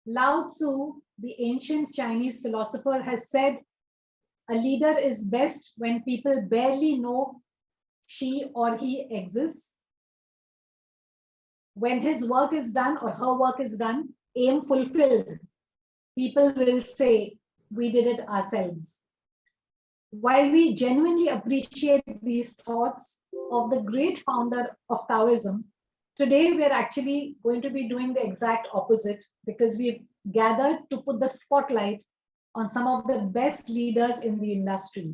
Lao Tzu, the ancient Chinese philosopher, has said, a leader is best when people barely know she or he exists. When his work is done or her work is done, aim fulfilled, people will say, we did it ourselves. While we genuinely appreciate these thoughts of the great founder of Taoism, today we're actually going to be doing the exact opposite because we've gathered to put the spotlight on some of the best leaders in the industry.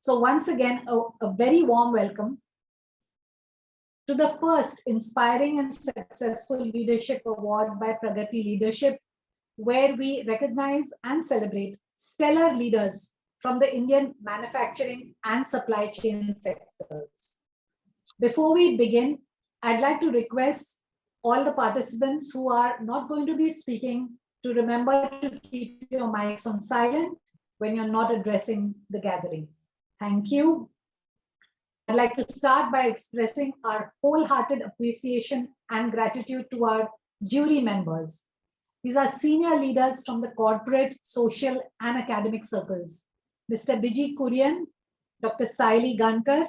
So once again, a very warm welcome to the first Inspiring and Successful Leadership Award by Predatory Leadership, where we recognize and celebrate stellar leaders from the Indian manufacturing and supply chain sectors. Before we begin, I'd like to request all the participants who are not going to be speaking to remember to keep your mics on silent when you're not addressing the gathering. Thank you. I'd like to start by expressing our wholehearted appreciation and gratitude to our jury members. These are senior leaders from the corporate, social, and academic circles. Mr. Biji Kurian, Dr. Saili Gankar,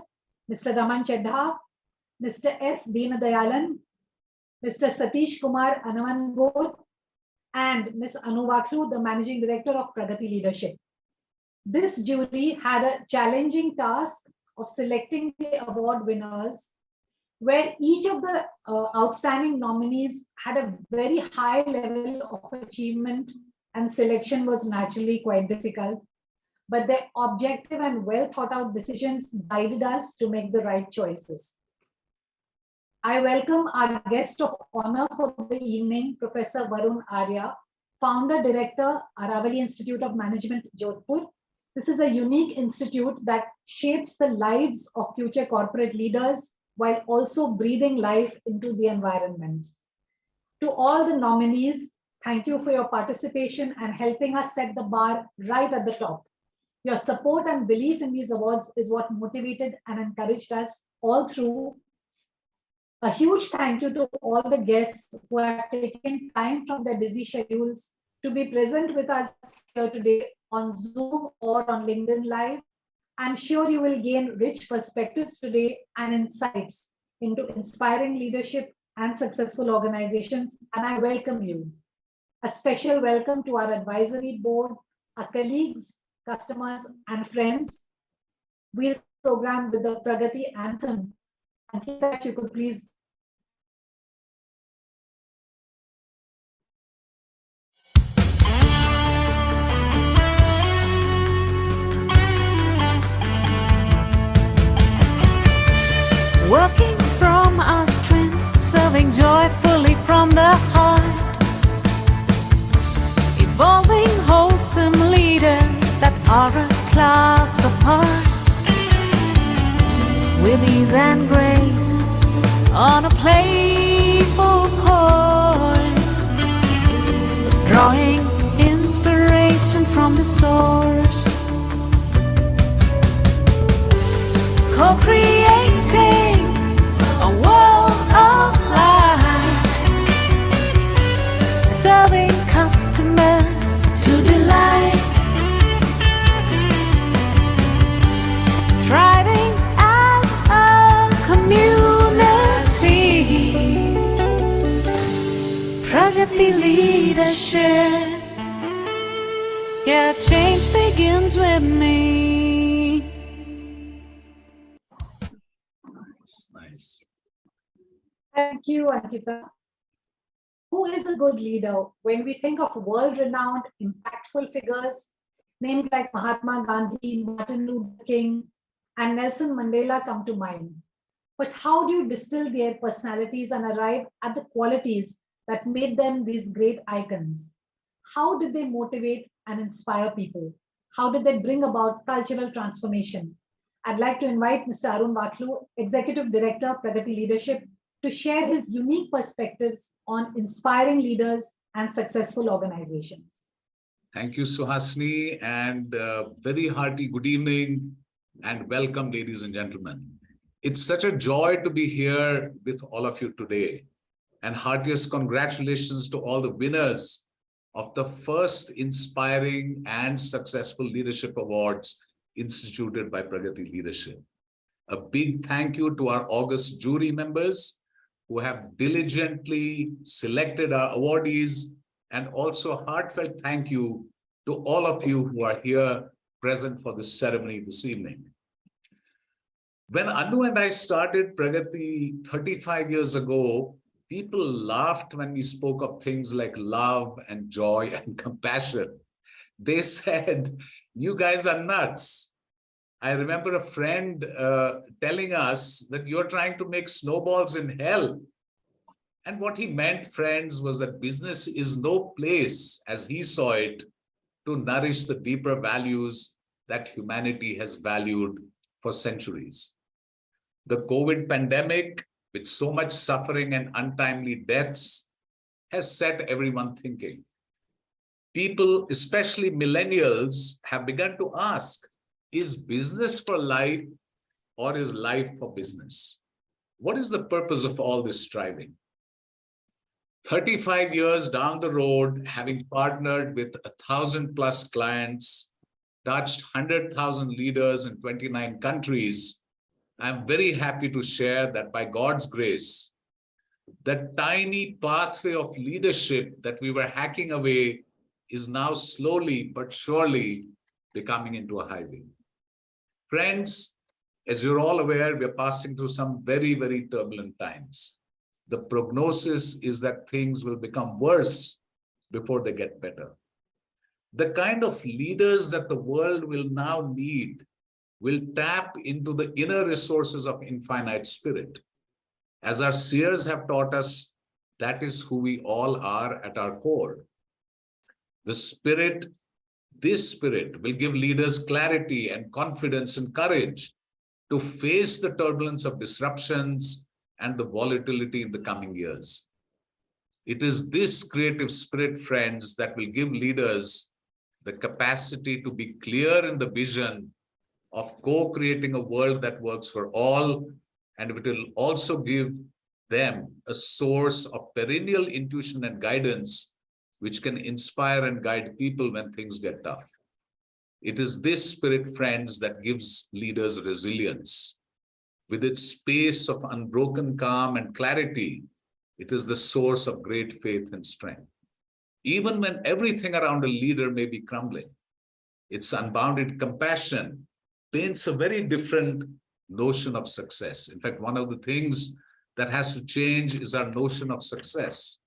Mr. Raman Chedha, Mr. S. Deenadayalan, Mr. Satish Kumar Anavangod, and Ms. Anu Bhatlu, the Managing Director of Pragati Leadership. This jury had a challenging task of selecting the award winners, where each of the outstanding nominees had a very high level of achievement, and selection was naturally quite difficult. But their objective and well thought out decisions guided us to make the right choices. I welcome our guest of honor for the evening, Professor Varun Arya, Founder Director, Aravali Institute of Management, Jodhpur. This is a unique institute that shapes the lives of future corporate leaders while also breathing life into the environment. To all the nominees, thank you for your participation and helping us set the bar right at the top. Your support and belief in these awards is what motivated and encouraged us all through. A huge thank you to all the guests who have taken time from their busy schedules to be present with us here today on Zoom or on LinkedIn Live. I'm sure you will gain rich perspectives today and insights into inspiring leadership and successful organizations, and I welcome you. A special welcome to our advisory board, our colleagues, customers, and friends. We'll program with the Pragati anthem. Ankita, if you could please. Working from our strengths, serving joyfully from the heart, evolving wholesome leaders that are a class apart. With ease and grace, on a playful course, drawing inspiration from the source, co-creating a world of light, serving customers to delight, thriving as a community. Pragati leadership. Yeah, change begins with me. Nice. Thank you, Ankita. Who is a good leader? When we think of world-renowned, impactful figures, names like Mahatma Gandhi, Martin Luther King, and Nelson Mandela come to mind. But how do you distill their personalities and arrive at the qualities that made them these great icons? How did they motivate and inspire people? How did they bring about cultural transformation? I'd like to invite Mr. Arun Bhatlu, Executive Director, Predatory Leadership, to share his unique perspectives on inspiring leaders and successful organizations. Thank you, Suhasini, and very hearty good evening and welcome, ladies and gentlemen. It's such a joy to be here with all of you today, and heartiest congratulations to all the winners of the first inspiring and successful leadership awards instituted by Pragati Leadership. A big thank you to our August jury members who have diligently selected our awardees, and also a heartfelt thank you to all of you who are here present for this ceremony this evening. When Anu and I started Pragati 35 years ago, people laughed when we spoke of things like love and joy and compassion. They said, "You guys are nuts." I remember a friend telling us that you're trying to make snowballs in hell. And what he meant, friends, was that business is no place, as he saw it, to nourish the deeper values that humanity has valued for centuries. The COVID pandemic, with so much suffering and untimely deaths, has set everyone thinking. People, especially millennials, have begun to ask, is business for life or is life for business? What is the purpose of all this striving? 35 years down the road, having partnered with 1,000+ clients, touched 100,000 leaders in 29 countries, I'm very happy to share that by God's grace, the tiny pathway of leadership that we were hacking away is now slowly but surely becoming into a highway. Friends, as you're all aware, we're passing through some very, very turbulent times. The prognosis is that things will become worse before they get better. The kind of leaders that the world will now need will tap into the inner resources of infinite spirit. As our seers have taught us, that is who we all are at our core. The spirit, this spirit will give leaders clarity and confidence and courage to face the turbulence of disruptions and the volatility in the coming years. It is this creative spirit, friends, that will give leaders the capacity to be clear in the vision of co-creating a world that works for all, and it will also give them a source of perennial intuition and guidance which can inspire and guide people when things get tough. It is this spirit, friends, that gives leaders resilience. With its space of unbroken calm and clarity, it is the source of great faith and strength. Even when everything around a leader may be crumbling, its unbounded compassion paints a very different notion of success. In fact, one of the things that has to change is our notion of success.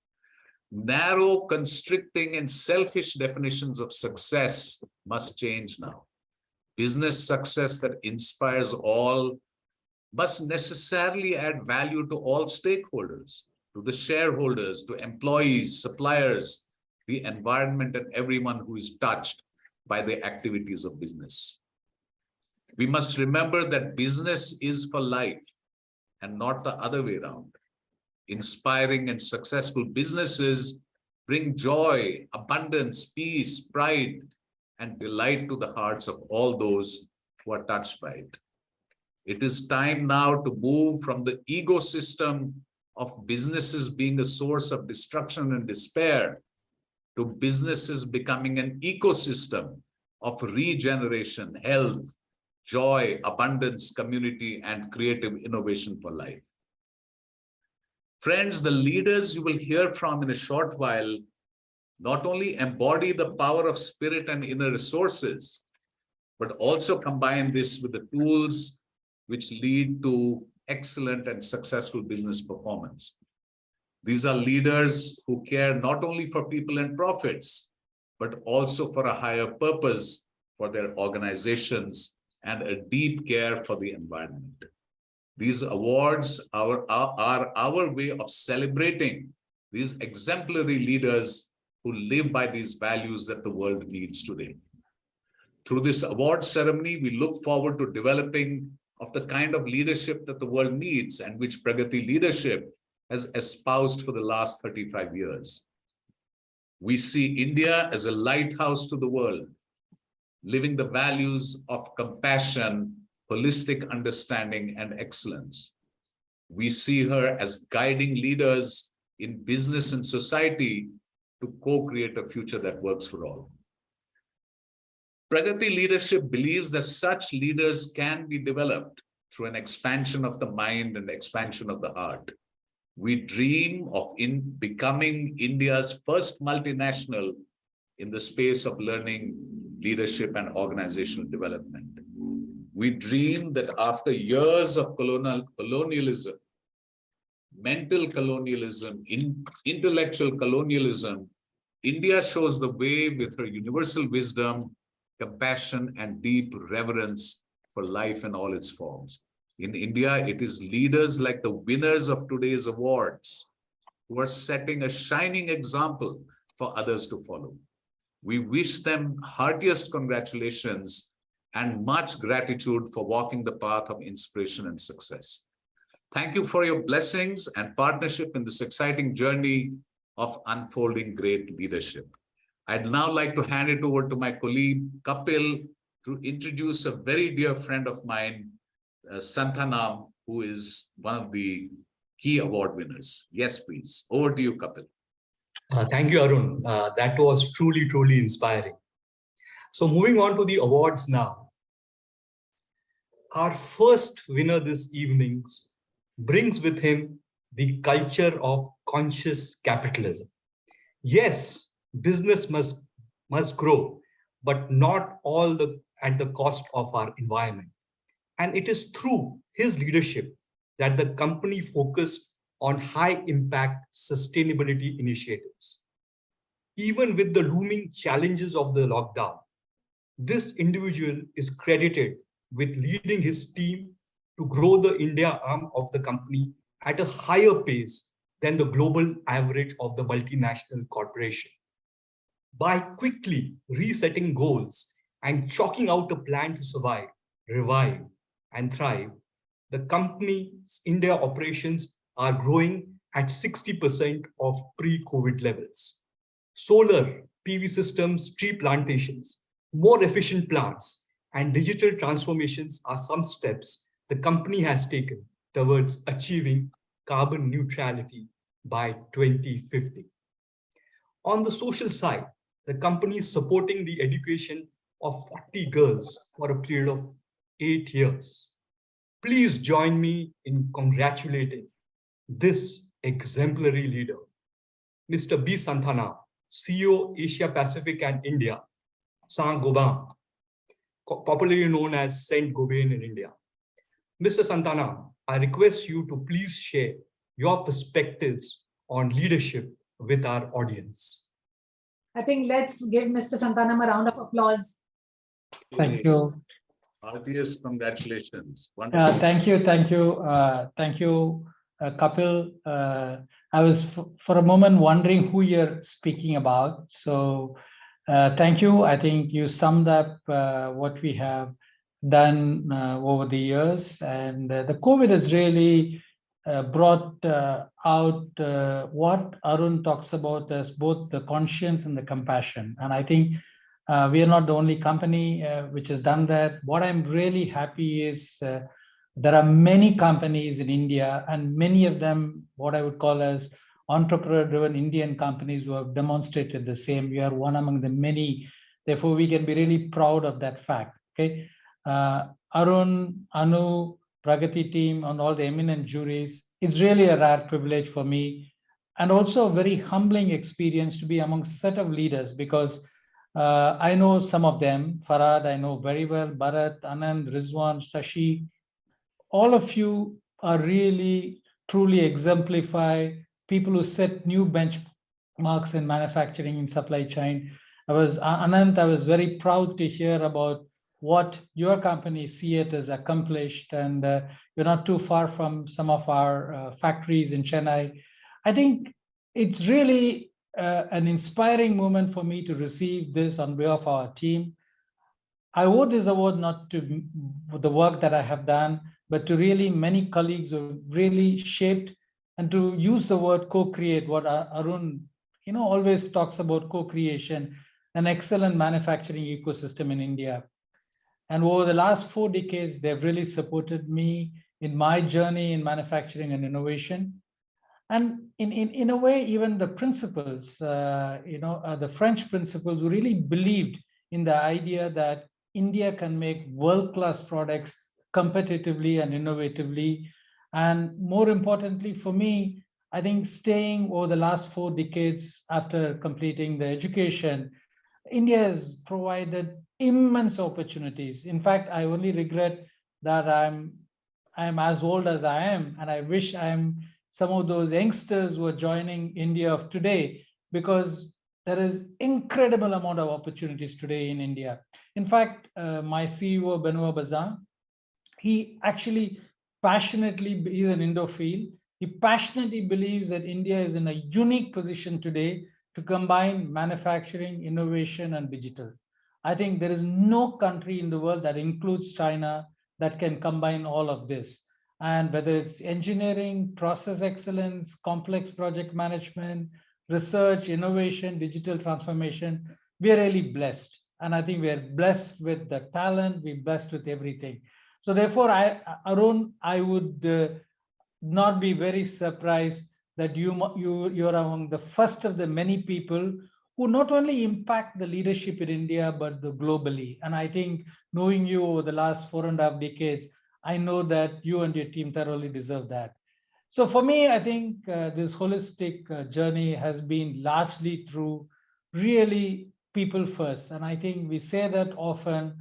Narrow, constricting, and selfish definitions of success must change now. Business success that inspires all must necessarily add value to all stakeholders, to the shareholders, to employees, suppliers, the environment, and everyone who is touched by the activities of business. We must remember that business is for life and not the other way around. Inspiring and successful businesses bring joy, abundance, peace, pride, and delight to the hearts of all those who are touched by it. It is time now to move from the ecosystem of businesses being a source of destruction and despair to businesses becoming an ecosystem of regeneration, health, joy, abundance, community, and creative innovation for life. Friends, the leaders you will hear from in a short while not only embody the power of spirit and inner resources, but also combine this with the tools which lead to excellent and successful business performance. These are leaders who care not only for people and profits, but also for a higher purpose for their organizations and a deep care for the environment. These awards are our way of celebrating these exemplary leaders who live by these values that the world needs today. Through this award ceremony, we look forward to developing of the kind of leadership that the world needs and which Pragati Leadership has espoused for the last 35 years. We see India as a lighthouse to the world, living the values of compassion, holistic understanding, and excellence. We see her as guiding leaders in business and society to co-create a future that works for all. Pragati leadership believes that such leaders can be developed through an expansion of the mind and expansion of the heart. We dream of becoming India's first multinational in the space of learning, leadership, and organizational development. We dream that after years of colonialism, mental colonialism, intellectual colonialism, India shows the way with her universal wisdom, compassion, and deep reverence for life in all its forms. In India, it is leaders like the winners of today's awards who are setting a shining example for others to follow. We wish them heartiest congratulations and much gratitude for walking the path of inspiration and success. Thank you for your blessings and partnership in this exciting journey of unfolding great leadership. I'd now like to hand it over to my colleague, Kapil, to introduce a very dear friend of mine, Santhanam, who is one of the key award winners. Yes, please. Over to you, Kapil. Thank you, Arun. That was truly, truly inspiring. So moving on to the awards now. Our first winner this evening brings with him the culture of conscious capitalism. Yes, business must grow, but not all at the cost of our environment. And it is through his leadership that the company focused on high impact sustainability initiatives. Even with the looming challenges of the lockdown, this individual is credited with leading his team to grow the India arm of the company at a higher pace than the global average of the multinational corporation. By quickly resetting goals and chalking out a plan to survive, revive, and thrive, the company's India operations are growing at 60% of pre-COVID levels. Solar, PV systems, tree plantations, more efficient plants, and digital transformations are some steps the company has taken towards achieving carbon neutrality by 2050. On the social side, the company is supporting the education of 40 girls for a period of 8 years. Please join me in congratulating this exemplary leader, Mr. B. Santhanam, CEO Asia Pacific and India, Saint-Gobain, popularly known as Saint Gobain in India. Mr. Santhanam, I request you to please share your perspectives on leadership with our audience. I think let's give Mr. Santhanam a round of applause. Thank you. Heartiest congratulations. Wonderful. Thank you, Kapil. I was for a moment wondering who you're speaking about. So thank you. I think you summed up what we have done over the years, and the COVID has really brought out what Arun talks about as both the conscience and the compassion. And I think we are not the only company which has done that. What I'm really happy is there are many companies in India, and many of them what I would call as entrepreneur-driven Indian companies who have demonstrated the same. We are one among the many. Therefore, we can be really proud of that fact. Okay, Arun, Anu, Pragati team, and all the eminent juries. It's really a rare privilege for me, and also a very humbling experience to be amongst a set of leaders, because I know some of them. Farad, I know very well. Bharat, Anand, Rizwan, Sashi. All of you are really, truly exemplify people who set new benchmarks in manufacturing and supply chain. Anand, I was very proud to hear about what your company, CEAT, has accomplished, and you're not too far from some of our factories in Chennai. I think it's really an inspiring moment for me to receive this on behalf of our team. I award this award not to the work that I have done, but to really many colleagues who really shaped, and to use the word co-create, what Arun always talks about, co-creation, an excellent manufacturing ecosystem in India. And over the last 4 decades, they've really supported me in my journey in manufacturing and innovation. And in a way, even the principles, the French principles really believed in the idea that India can make world-class products competitively and innovatively. And more importantly for me, I think staying over the last 4 decades after completing the education, India has provided immense opportunities. In fact, I only regret that I'm as old as I am, and I wish I'm some of those youngsters who are joining India of today, because there is incredible amount of opportunities today in India. In fact, my CEO, Benoit Bazin, he actually passionately, he's an Indophile, he passionately believes that India is in a unique position today to combine manufacturing, innovation, and digital. I think there is no country in the world that includes China that can combine all of this. And whether it's engineering, process excellence, complex project management, research, innovation, digital transformation, we are really blessed. And I think we are blessed with the talent, we're blessed with everything. So therefore, Arun, I would not be very surprised that you're among the first of the many people who not only impact the leadership in India, but globally. And I think knowing you over the last 4.5 decades, I know that you and your team thoroughly deserve that. So for me, I think this holistic journey has been largely through really people first. And I think we say that often,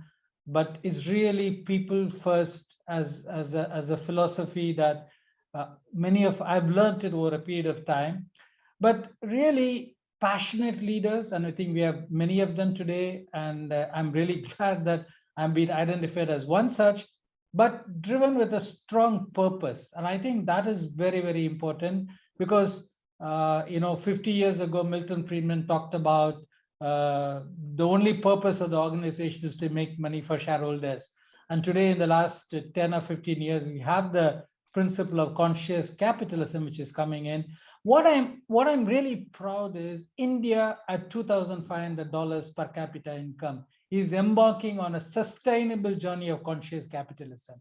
but it's really people first as a philosophy that I've learned it over a period of time. But really passionate leaders, and I think we have many of them today, and I'm really glad that I'm being identified as one such, but driven with a strong purpose. And I think that is very, very important, because 50 years ago, Milton Friedman talked about the only purpose of the organization is to make money for shareholders. And today, in the last 10 or 15 years, we have the principle of conscious capitalism, which is coming in. What I'm really proud is India at $2,500 per capita income is embarking on a sustainable journey of conscious capitalism.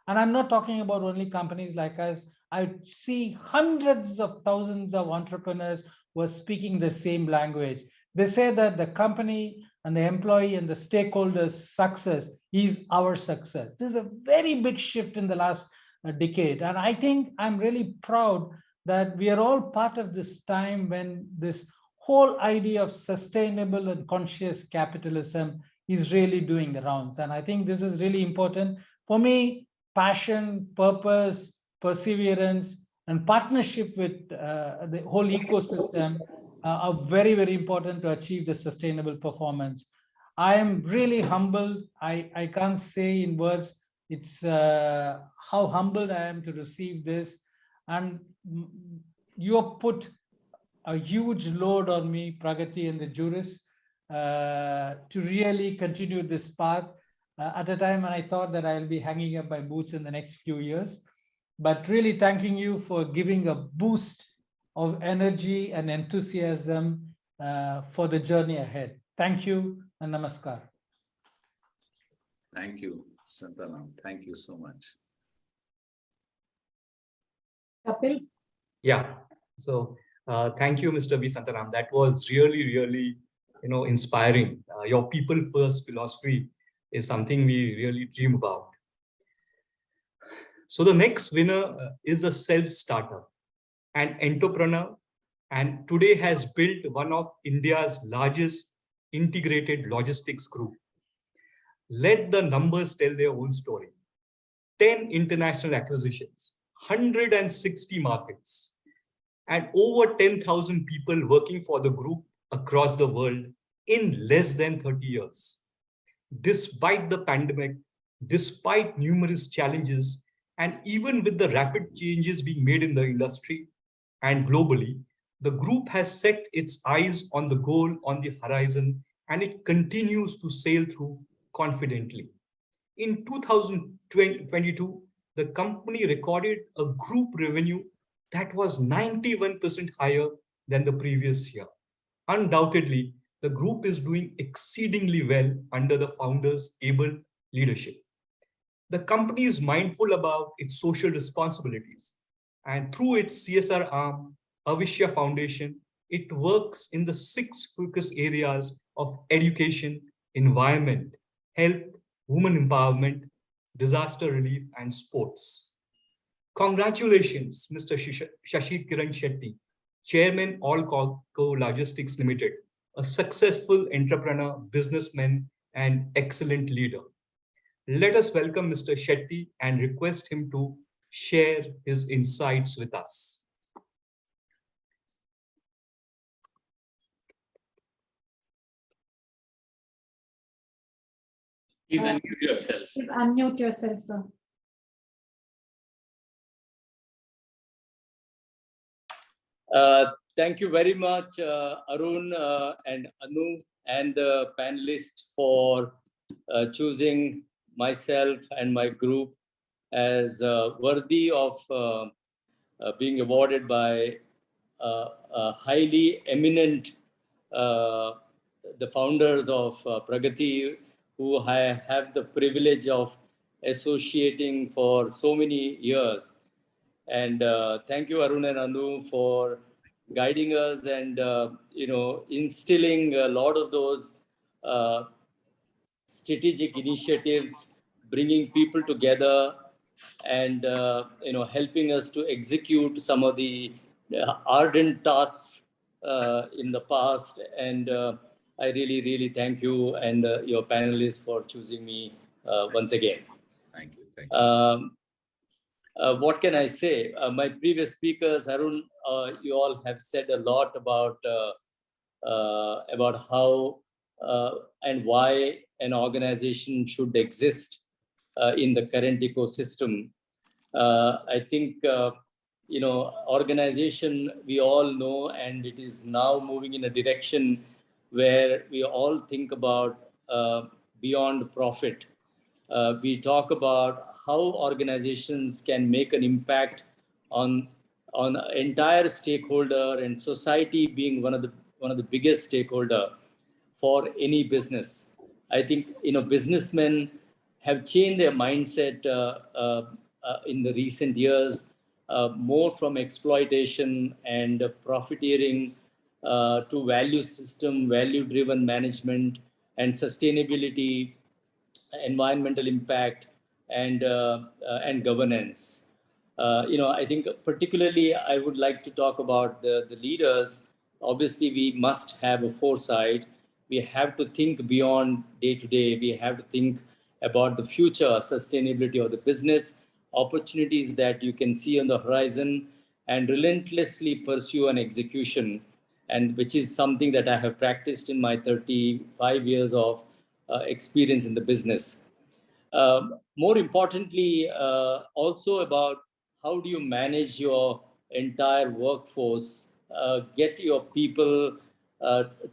And I'm not talking about only companies like us. I see hundreds of thousands of entrepreneurs who are speaking the same language. They say that the company and the employee and the stakeholders' success is our success. This is a very big shift in the last decade. And I think I'm really proud that we are all part of this time when this whole idea of sustainable and conscious capitalism is really doing the rounds. And I think this is really important. For me, passion, purpose, perseverance, and partnership with the whole ecosystem are very, very important to achieve the sustainable performance. I am really humbled. I can't say in words, it's how humbled I am to receive this. And you have put a huge load on me, Pragati and the jurists, to really continue this path at a time when I thought that I'll be hanging up my boots in the next few years. But really thanking you for giving a boost of energy and enthusiasm for the journey ahead. Thank you and namaskar. Thank you, Santanam. Thank you so much. Kapil? Yeah. So thank you, Mr. V. Santanam. That was really, really, inspiring. Your people first philosophy is something we really dream about. So the next winner is a self-starter, an entrepreneur, and today has built one of India's largest integrated logistics group. Let the numbers tell their own story. 10 international acquisitions, 160 markets, and over 10,000 people working for the group across the world in less than 30 years. Despite the pandemic, despite numerous challenges, and even with the rapid changes being made in the industry and globally, the group has set its eyes on the goal on the horizon, and it continues to sail through confidently. In 2022, the company recorded a group revenue that was 91% higher than the previous year. Undoubtedly, the group is doing exceedingly well under the founder's able leadership. The company is mindful about its social responsibilities And through its CSR arm, Avishya Foundation, it works in the 6 focus areas of education, environment, health, women empowerment, disaster relief, and sports. Congratulations, Mr. Shashi Kiran Shetty, Chairman Allco Logistics Limited, a successful entrepreneur, businessman, and excellent leader. Let us welcome Mr. Shetty and request him to share his insights with us. Please unmute yourself. Please unmute yourself, sir. Thank you very much, Arun and Anu and the panelists for choosing myself and my group as worthy of being awarded by a highly eminent, the founders of Pragati, who I have the privilege of associating for so many years. And thank you, Arun and Anu, for guiding us and instilling a lot of those strategic initiatives, bringing people together, and helping us to execute some of the ardent tasks in the past. And I really, really thank you and your panelists for choosing me once again. Thank you. Thank you. What can I say? My previous speakers, Arun, you all have said a lot about how and why an organization should exist in the current ecosystem. I think, organization, we all know, and it is now moving in a direction where we all think about beyond profit. We talk about how organizations can make an impact on entire stakeholder, and society being one of the biggest stakeholder for any business. I think businessmen have changed their mindset in the recent years, more from exploitation and profiteering to value system, value-driven management, and sustainability, environmental impact, and governance. I think particularly I would like to talk about the leaders. Obviously, we must have a foresight. We have to think beyond day to day. We have to think about the future sustainability of the business, opportunities that you can see on the horizon, and relentlessly pursue an execution, and which is something that I have practiced in my 35 years of experience in the business. More importantly, also about how do you manage your entire workforce, get your people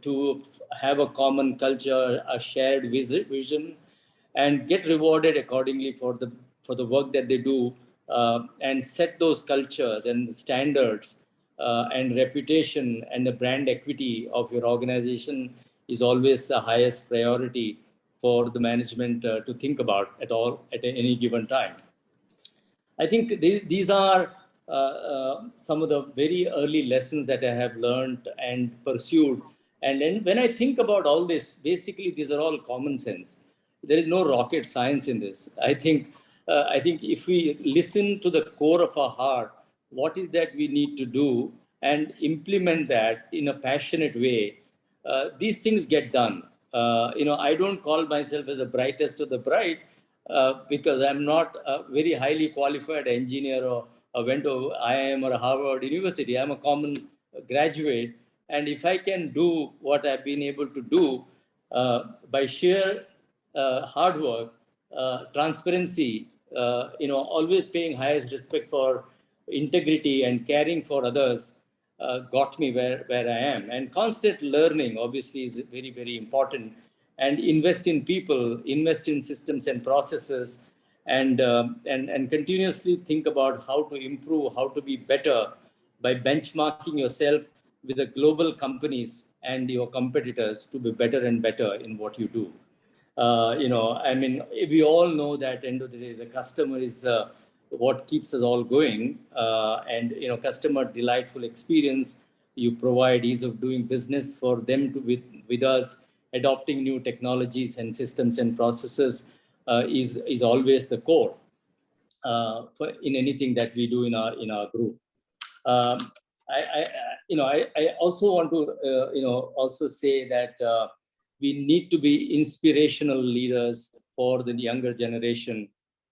to have a common culture, a shared vision, and get rewarded accordingly for the work that they do, and set those cultures and the standards and reputation and the brand equity of your organization is always the highest priority for the management to think about at any given time. I think these are some of the very early lessons that I have learned and pursued. And then when I think about all this, basically these are all common sense. There is no rocket science in this. I think if we listen to the core of our heart, what is that we need to do and implement that in a passionate way, these things get done. I don't call myself as the brightest of the bright because I'm not a very highly qualified engineer or went to IIM or Harvard University. I'm a common graduate. And if I can do what I've been able to do by sheer hard work, transparency, always paying highest respect for integrity and caring for others, got me where I am. And constant learning, obviously, is very, very important. And invest in people, invest in systems and processes, and continuously think about how to improve, how to be better by benchmarking yourself with the global companies and your competitors to be better and better in what you do. We all know that end of the day, the customer is what keeps us all going. And customer delightful experience. You provide ease of doing business for them to with us. Adopting new technologies and systems and processes is always the core for in anything that we do in our group. I also want to also say that we need to be inspirational leaders for the younger generation,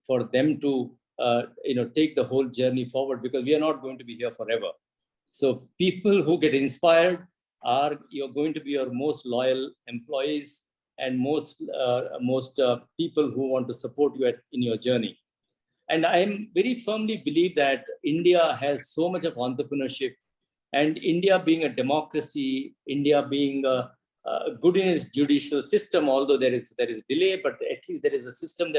for them to take the whole journey forward, because we are not going to be here forever. So people who get inspired you're going to be your most loyal employees and most people who want to support you in your journey. And I very firmly believe that India has so much of entrepreneurship, and India being a democracy, India being good in its judicial system, although there is delay, but at least there is a system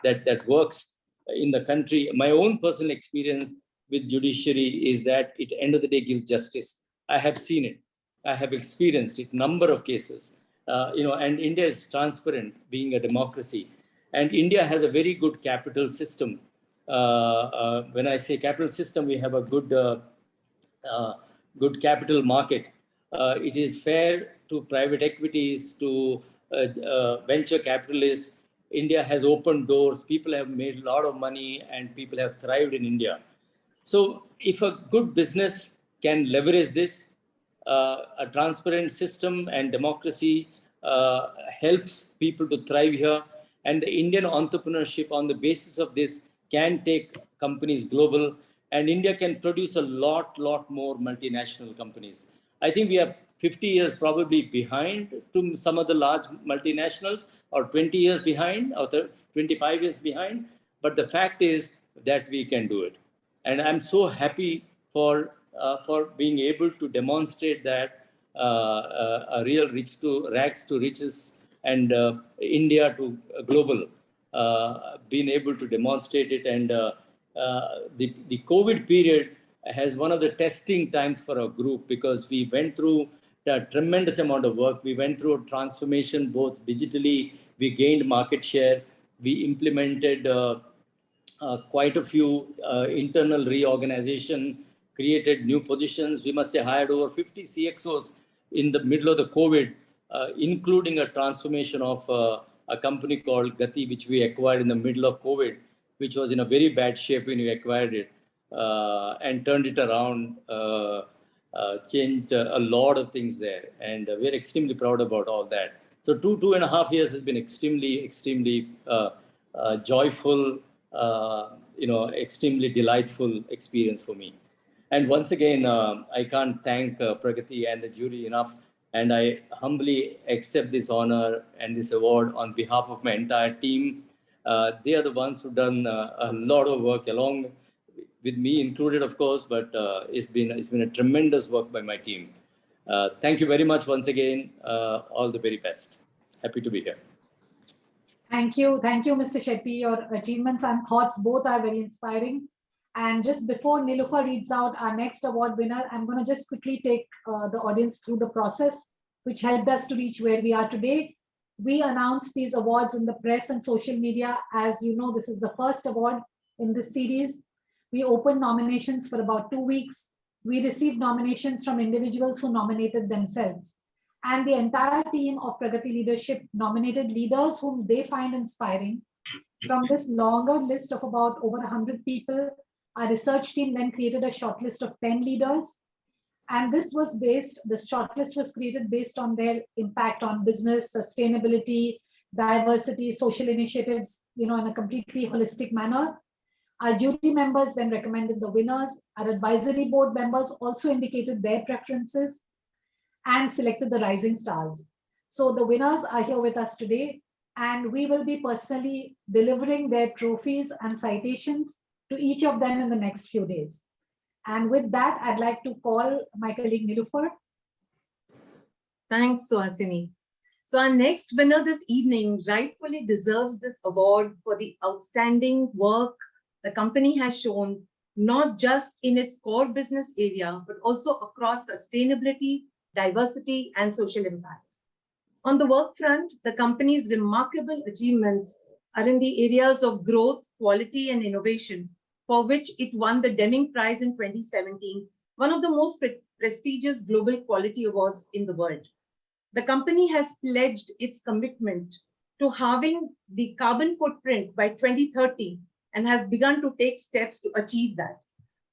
that works in the country. My own personal experience with judiciary is that it end of the day gives justice. I have seen it. I have experienced it, number of cases. And India is transparent, being a democracy. And India has a very good capital system. When I say capital system, we have a good capital market. It is fair to private equities, to venture capitalists. India has opened doors. People have made a lot of money, and people have thrived in India. So if a good business can leverage this, a transparent system and democracy helps people to thrive here. And the Indian entrepreneurship on the basis of this can take companies global, and India can produce a lot more multinational companies. I think we are 50 years probably behind to some of the large multinationals, or 20 years behind, or 25 years behind. But the fact is that we can do it. And I'm so happy for being able to demonstrate that a real rags to riches and India to global, being able to demonstrate it. And the COVID period has one of the testing times for our group, because we went through a tremendous amount of work. We went through a transformation, both digitally, we gained market share, we implemented quite a few internal reorganization, created new positions. We must have hired over 50 CXOs in the middle of the COVID, including a transformation of a company called Gati, which we acquired in the middle of COVID, which was in a very bad shape when we acquired it, and turned it around, changed a lot of things there. And we're extremely proud about all that. So 2.5 years has been extremely joyful, extremely delightful experience for me. And once again, I can't thank Pragati and the jury enough. And I humbly accept this honor and this award on behalf of my entire team. They are the ones who've done a lot of work, along with me included, of course, but it's been a tremendous work by my team. Thank you very much once again. All the very best. Happy to be here. Thank you, Mr. Shetty. Your achievements and thoughts both are very inspiring. And just before Niloufar reads out our next award winner, I'm going to just quickly take the audience through the process, which helped us to reach where we are today. We announced these awards in the press and social media. As you know, this is the first award in this series. We opened nominations for about 2 weeks. We received nominations from individuals who nominated themselves. And the entire team of Pragati Leadership nominated leaders whom they find inspiring. From this longer list of about over 100 people, our research team then created a shortlist of 10 leaders. And this shortlist was created based on their impact on business, sustainability, diversity, social initiatives, in a completely holistic manner. Our jury members then recommended the winners. Our advisory board members also indicated their preferences and selected the rising stars. So the winners are here with us today, and we will be personally delivering their trophies and citations to each of them in the next few days. And with that, I'd like to call my colleague Niloufar. Thanks, Suhasini. So our next winner this evening rightfully deserves this award for the outstanding work the company has shown, not just in its core business area, but also across sustainability, diversity, and social impact. On the work front, the company's remarkable achievements are in the areas of growth, quality, and innovation, for which it won the Deming Prize in 2017, one of the most prestigious global quality awards in the world. The company has pledged its commitment to halving the carbon footprint by 2030 and has begun to take steps to achieve that.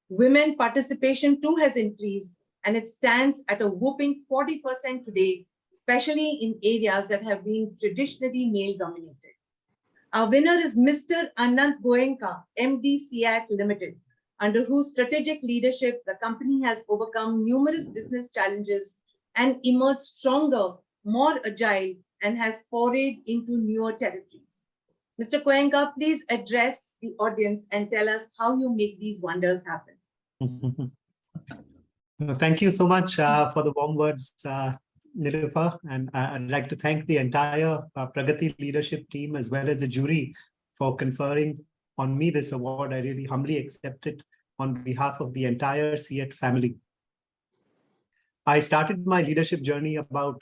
Women participation too has increased, and it stands at a whopping 40% today, especially in areas that have been traditionally male-dominated. Our winner is Mr. Anant Goenka, MD CEAT Limited, under whose strategic leadership the company has overcome numerous business challenges and emerged stronger, more agile, and has forayed into newer territories. Mr. Goenka, please address the audience and tell us how you make these wonders happen. Thank you so much for the warm words, Nilufer, and I'd like to thank the entire Pragati leadership team as well as the jury for conferring on me this award. I really humbly accept it on behalf of the entire CEAT family. I started my leadership journey about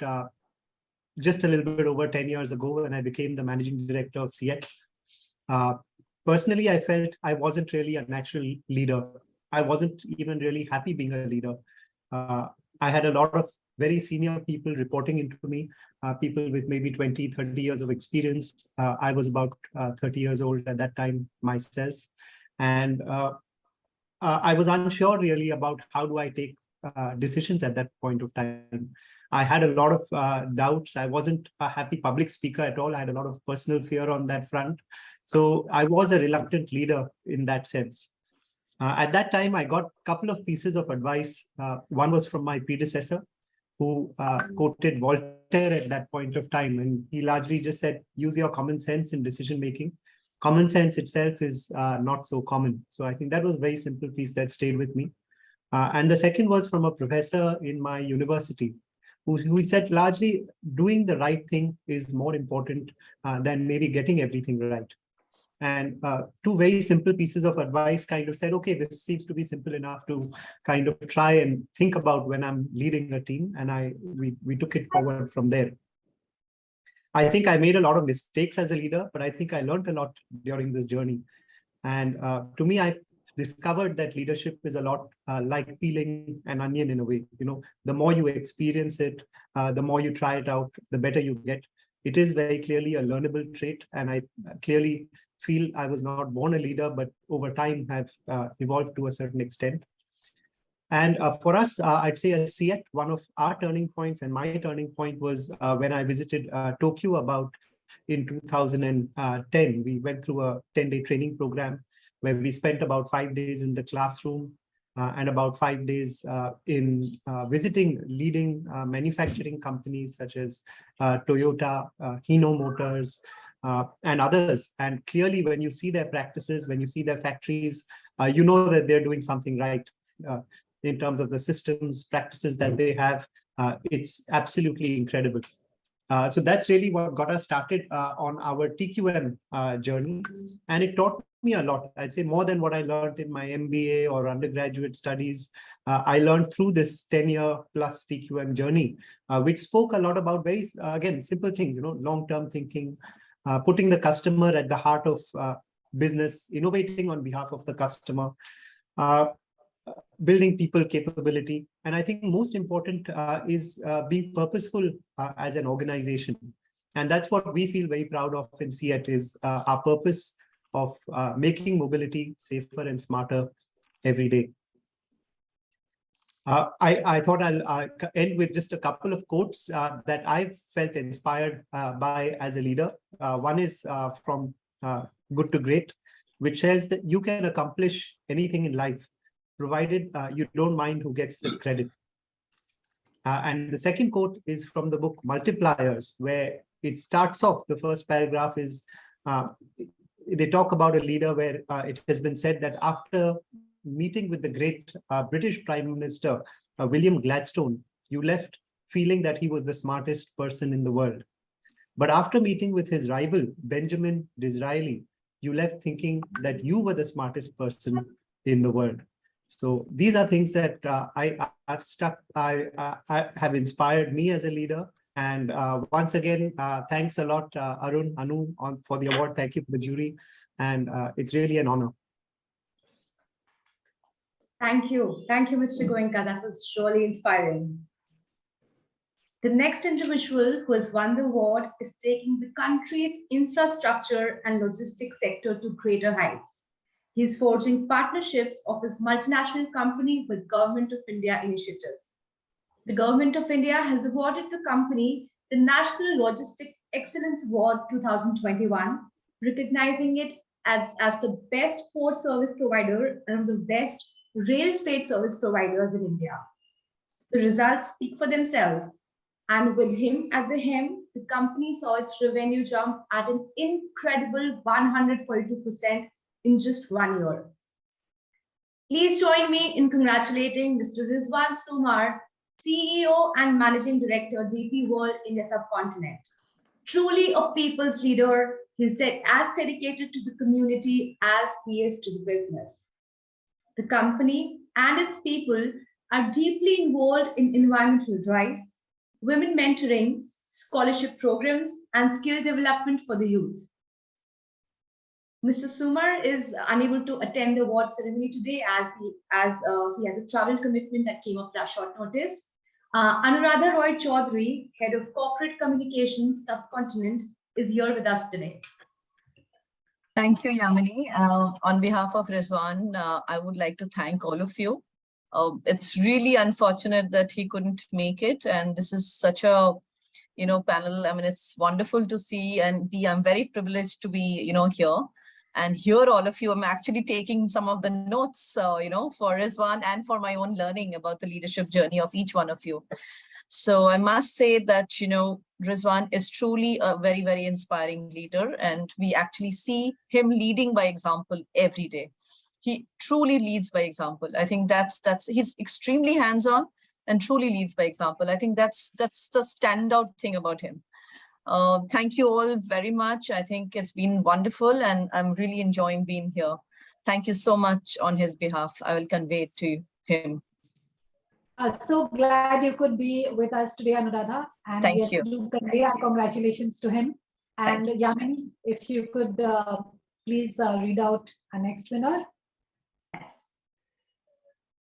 just a little bit over 10 years ago when I became the managing director of CEAT. Personally, I felt I wasn't really a natural leader. I wasn't even really happy being a leader. I had a lot of very senior people reporting into me, people with maybe 20, 30 years of experience. I was about 30 years old at that time myself. And I was unsure really about how do I take decisions at that point of time. I had a lot of doubts. I wasn't a happy public speaker at all. I had a lot of personal fear on that front. So I was a reluctant leader in that sense. At that time, I got a couple of pieces of advice. One was from my predecessor, who quoted Voltaire at that point of time. And he largely just said, use your common sense in decision-making. Common sense itself is not so common. So I think that was a very simple piece that stayed with me. And the second was from a professor in my university, who said largely doing the right thing is more important than maybe getting everything right. And two very simple pieces of advice kind of said, okay, this seems to be simple enough to kind of try and think about when I'm leading a team. And we took it forward from there. I think I made a lot of mistakes as a leader, but I think I learned a lot during this journey. And to me, I discovered that leadership is a lot like peeling an onion in a way. You know, the more you experience it, the more you try it out, the better you get. It is very clearly a learnable trait. And I clearly feel I was not born a leader, but over time have evolved to a certain extent. And for us, I'd say at CEAT, one of our turning points and my turning point was when I visited Tokyo about in 2010. We went through a 10-day training program where we spent about 5 days in the classroom and about 5 days in visiting leading manufacturing companies such as Toyota, Hino Motors, and others. And clearly, when you see their practices, when you see their factories, you know that they're doing something right in terms of the systems, practices that they have. It's absolutely incredible. So that's really what got us started on our TQM journey. And it taught me a lot. I'd say more than what I learned in my MBA or undergraduate studies. I learned through this 10-year plus TQM journey, which spoke a lot about very, again, simple things, you know, long-term thinking, putting the customer at the heart of business, innovating on behalf of the customer, building people capability. And I think most important is being purposeful as an organization. And that's what we feel very proud of in CEAT is our purpose of making mobility safer and smarter every day. I thought I'll end with just a couple of quotes that I've felt inspired by as a leader. One is from Good to Great, which says that you can accomplish anything in life, provided you don't mind who gets the credit. And the second quote is from the book Multipliers, where it starts off, the first paragraph is, they talk about a leader where it has been said that after meeting with the great British Prime Minister, William Gladstone, you left feeling that he was the smartest person in the world. But after meeting with his rival, Benjamin Disraeli, you left thinking that you were the smartest person in the world. So these are things that I have inspired me as a leader. And once again, thanks a lot, Arun, Anu, for the award. Thank you for the jury. And it's really an honor. Thank you. Thank you, Mr. Goenka. That was surely inspiring. The next individual who has won the award is taking the country's infrastructure and logistics sector to greater heights. He is forging partnerships of his multinational company with Government of India initiatives. The Government of India has awarded the company the National Logistics Excellence Award 2021, recognizing it as the best port service provider and the best rail freight service providers in India. The results speak for themselves. And with him at the helm, the company saw its revenue jump at an incredible 142% in just 1 year. Please join me in congratulating Mr. Rizwan Sumar, CEO and Managing Director, DP World India Subcontinent. Truly a people's leader, he's as dedicated to the community as he is to the business. The company and its people are deeply involved in environmental drives, women mentoring, scholarship programs, and skill development for the youth. Mr. Sumar is unable to attend the award ceremony today as he has a travel commitment that came up at short notice. Anuradha Roy Chaudhary, Head of Corporate Communications Subcontinent, is here with us today. Thank you, Yamini. On behalf of Rizwan, I would like to thank all of you. It's really unfortunate that he couldn't make it, and this is such a panel. I mean, it's wonderful to see and be. I'm very privileged to be here and hear all of you. I'm actually taking some of the notes for Rizwan and for my own learning about the leadership journey of each one of you. So I must say that Rizwan is truly a very, very inspiring leader, and we actually see him leading by example every day. He truly leads by example. I think he's extremely hands-on and truly leads by example. I think that's the standout thing about him. Thank you all very much. I think it's been wonderful and I'm really enjoying being here. Thank you so much on his behalf. I will convey it to him. So glad you could be with us today, Anuradha. And Thank yes, you. do convey our congratulations to him. And Yamin, if you could please read out our next winner. Yes.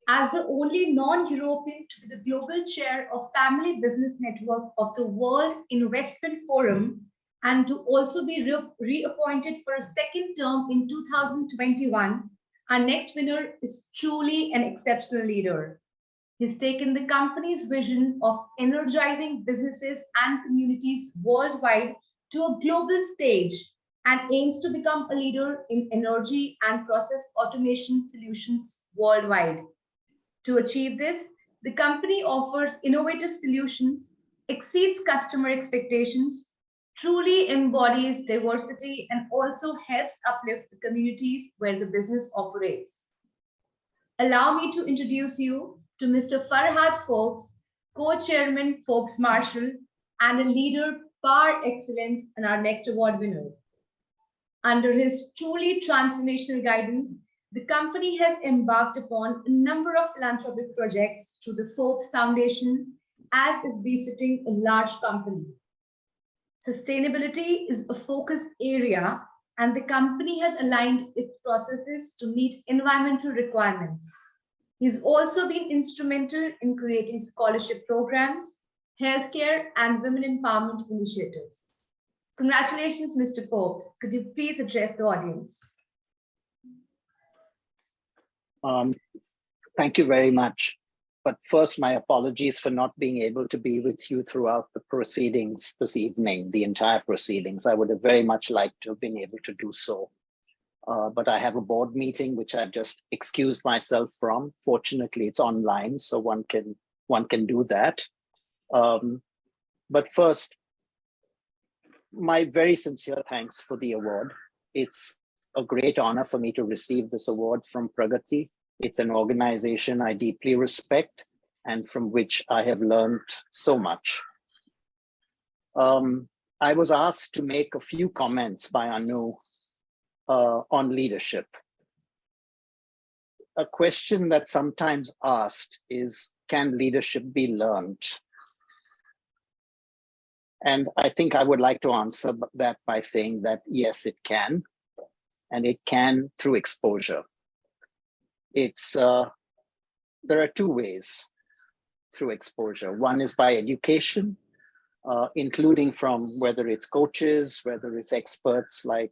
As the only non-European to be the global chair of Family Business Network of the World Investment Forum and to also be reappointed for a second term in 2021, our next winner is truly an exceptional leader. He's taken the company's vision of energizing businesses and communities worldwide to a global stage and aims to become a leader in energy and process automation solutions worldwide. To achieve this, the company offers innovative solutions, exceeds customer expectations, truly embodies diversity, and also helps uplift the communities where the business operates. Allow me to introduce you to Mr. Farhad Forbes, Co-Chairman Forbes Marshall, and a leader par excellence and our next award winner. Under his truly transformational guidance, the company has embarked upon a number of philanthropic projects through the Forbes Foundation, as is befitting a large company. Sustainability is a focus area, and the company has aligned its processes to meet environmental requirements. He's also been instrumental in creating scholarship programs, healthcare, and women empowerment initiatives. Congratulations, Mr. Forbes. Could you please address the audience? Thank you very much. But first, my apologies for not being able to be with you throughout the proceedings this evening, the entire proceedings. I would have very much liked to have been able to do so. But I have a board meeting, which I've just excused myself from. Fortunately, it's online, so one can do that. But first, my very sincere thanks for the award. It's a great honor for me to receive this award from Pragati. It's an organization I deeply respect and from which I have learned so much. I was asked to make a few comments by Anu on leadership. A question that's sometimes asked is, can leadership be learned? And I think I would like to answer that by saying that, yes, it can. And it can through exposure. It's there are two ways through exposure. One is by education, including from whether it's coaches, whether it's experts like,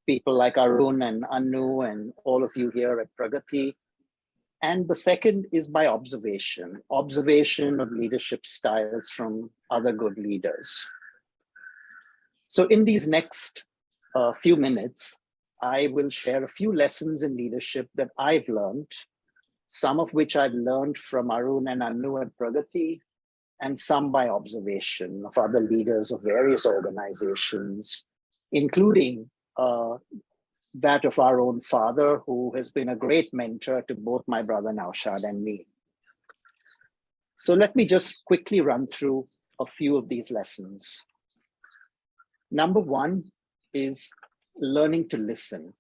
people like Arun and Anu and all of you here at Pragati. And the second is by observation of leadership styles from other good leaders. So in these next few minutes, I will share a few lessons in leadership that I've learned, some of which I've learned from Arun and Anu at Pragati, and some by observation of other leaders of various organizations, including that of our own father, who has been a great mentor to both my brother Naushad and me. So let me just quickly run through a few of these lessons. Number one is learning to listen.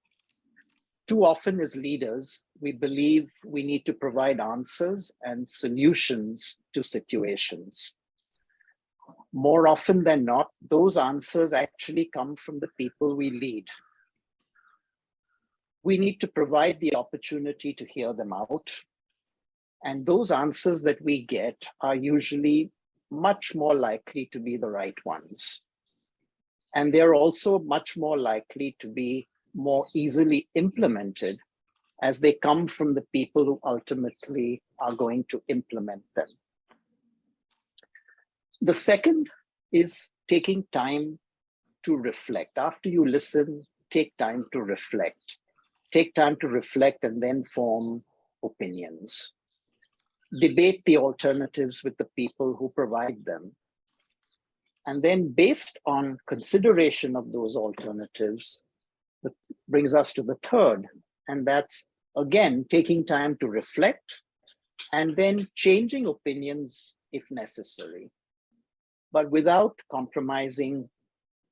Too often as leaders, we believe we need to provide answers and solutions to situations. More often than not, those answers actually come from the people we lead. We need to provide the opportunity to hear them out. And those answers that we get are usually much more likely to be the right ones. And they're also much more likely to be more easily implemented as they come from the people who ultimately are going to implement them. The second is taking time to reflect. After you listen, take time to reflect. Take time to reflect and then form opinions. Debate the alternatives with the people who provide them. And then based on consideration of those alternatives, that brings us to the third, and that's, again, taking time to reflect and then changing opinions if necessary, but without compromising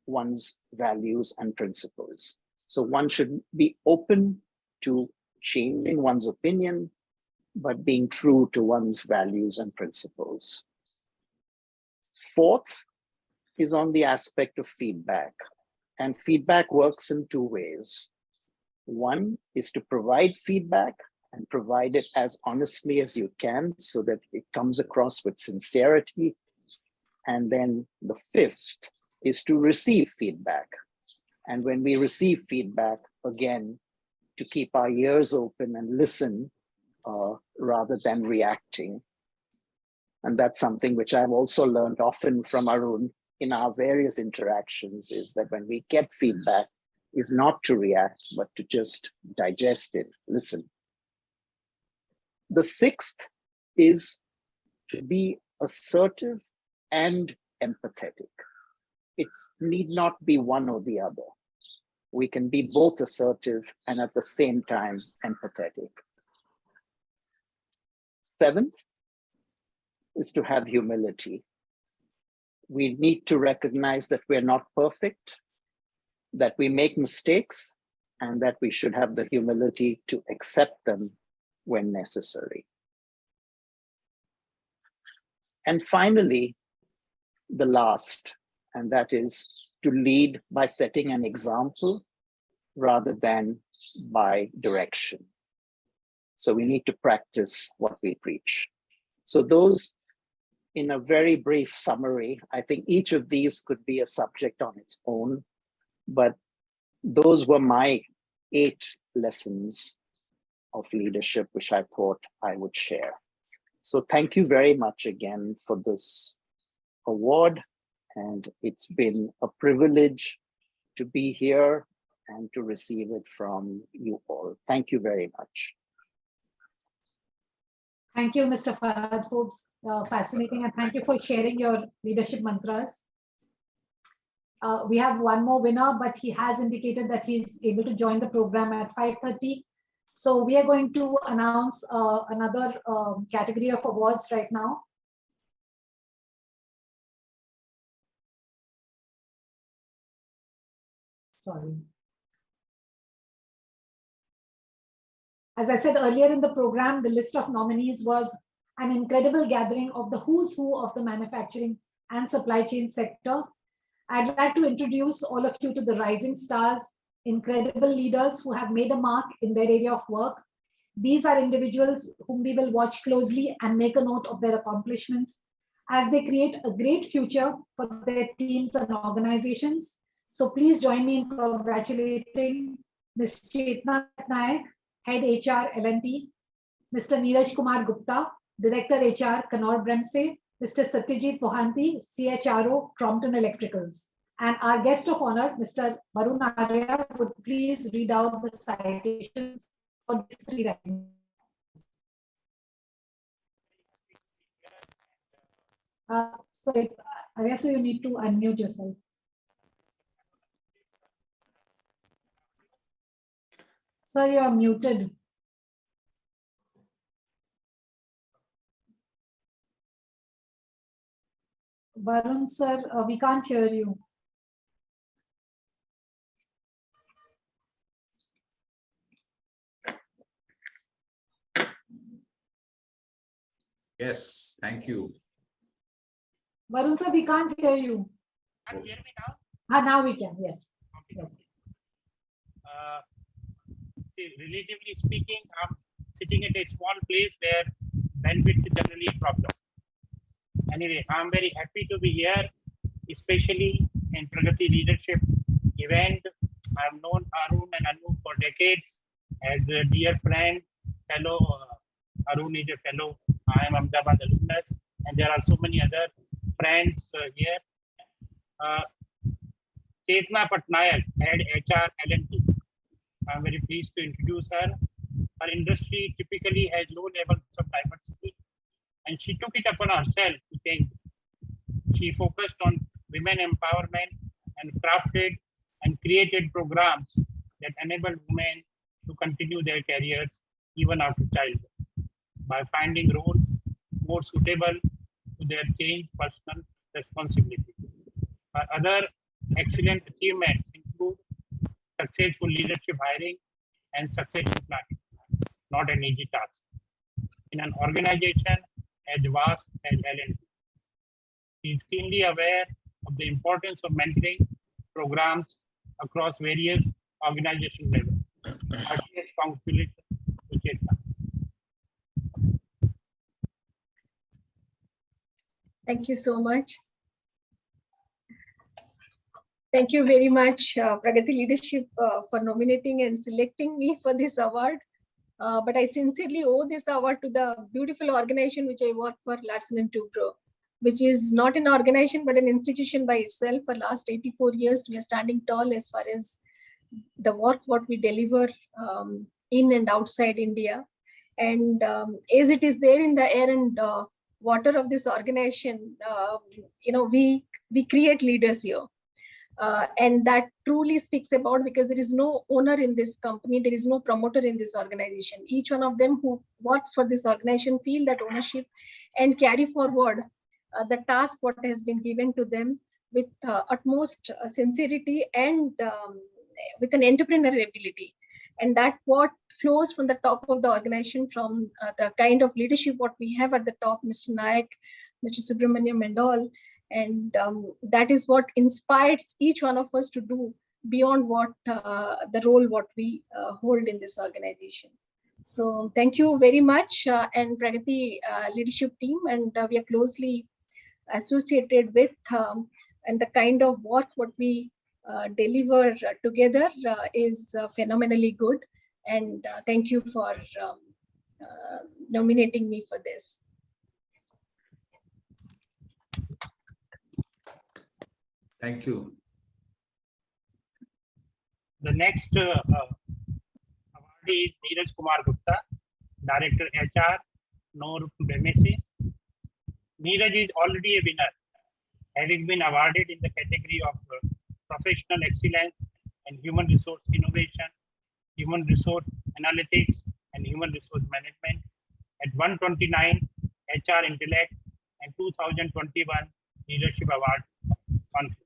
one's values and principles. So one should be open to changing one's opinion, but being true to one's values and principles. Fourth is on the aspect of feedback. And feedback works in two ways. One is to provide feedback and provide it as honestly as you can so that it comes across with sincerity. And then the fifth is to receive feedback. And when we receive feedback, again, to keep our ears open and listen rather than reacting. And that's something which I've also learned often from Arun in our various interactions, is that when we get feedback, is not to react, but to just digest it, listen. The sixth is to be assertive and empathetic. It need not be one or the other. We can be both assertive and at the same time empathetic. Seventh is to have humility. We need to recognize that we're not perfect, that we make mistakes, and that we should have the humility to accept them when necessary. And finally, the last, and that is to lead by setting an example rather than by direction. So we need to practice what we preach. So those, in a very brief summary, I think each of these could be a subject on its own, but those were my 8 lessons of leadership, which I thought I would share. So thank you very much again for this award. And it's been a privilege to be here and to receive it from you all. Thank you very much. Thank you, Mr. Fahad Forbes. Fascinating, and thank you for sharing your leadership mantras. We have one more winner, but he has indicated that he's able to join the program at 5:30. So we are going to announce another category of awards right now. Sorry. As I said earlier in the program, the list of nominees was an incredible gathering of the who's who of the manufacturing and supply chain sector. I'd like to introduce all of you to the rising stars, incredible leaders who have made a mark in their area of work. These are individuals whom we will watch closely and make a note of their accomplishments as they create a great future for their teams and organizations. So please join me in congratulating Ms. Chetna Nayak, Head HR L&T, Mr. Neeraj Kumar Gupta, Director HR, Kannauр Bremse, Mr. Satyajit Mohanty, CHRO, Crompton Electricals. And our guest of honor, Mr. Arun would please read out the citations for these three recognitions. Sorry, I guess you need to unmute yourself. Sir, you are muted. Varun, sir, we can't hear you. Yes, thank you. Varun, sir, we can't hear you. Can you hear me now? Now we can, yes. Okay. Yes. See, relatively speaking, I'm sitting at a small place where bandwidth is generally a problem. Anyway, I'm very happy to be here, especially in Predatory leadership event. I've known Arun and Anu for decades as a dear friend, fellow. Arun is a fellow. I am Ahmedabad alumnus, and there are so many other friends here. Chetna Patnaik, Head HR L&T. I'm very pleased to introduce her. Her industry typically has low levels of diversity, and she took it upon herself to change. She focused on women empowerment and crafted and created programs that enable women to continue their careers even after childhood by finding roles more suitable to their changed personal responsibility. Her other excellent achievements include successful leadership hiring and succession planning, not an easy task, in an organization as vast as L&T. She is keenly aware of the importance of mentoring programs across various organization levels. Heartiest congratulations to Chetna. Thank you so much. Thank you very much, Pragati Leadership, for nominating and selecting me for this award. But I sincerely owe this award to the beautiful organization which I work for, Larsen & Toubro, which is not an organization but an institution by itself. For last 84 years, we are standing tall as far as the work what we deliver in and outside India. And as it is there in the air and water of this organization, we create leaders here. And that truly speaks about, because there is no owner in this company, there is no promoter in this organization. Each one of them who works for this organization feel that ownership and carry forward the task what has been given to them with utmost sincerity and with an entrepreneurial ability. And that what flows from the top of the organization, from the kind of leadership what we have at the top, Mr. Nayak, Mr. Subramaniam and all. And that is what inspires each one of us to do beyond what the role what we hold in this organization. So thank you very much, and Pragati leadership team, and we are closely associated with and the kind of work what we deliver together is phenomenally good. And thank you for nominating me for this. Thank you. The next awardee is Neeraj Kumar Gupta, Director HR, Kannauр Bremse. Neeraj is already a winner, having been awarded in the category of professional excellence and human resource innovation, human resource analytics, and human resource management at 129 HR Intellect and 2021 Leadership Award Conference.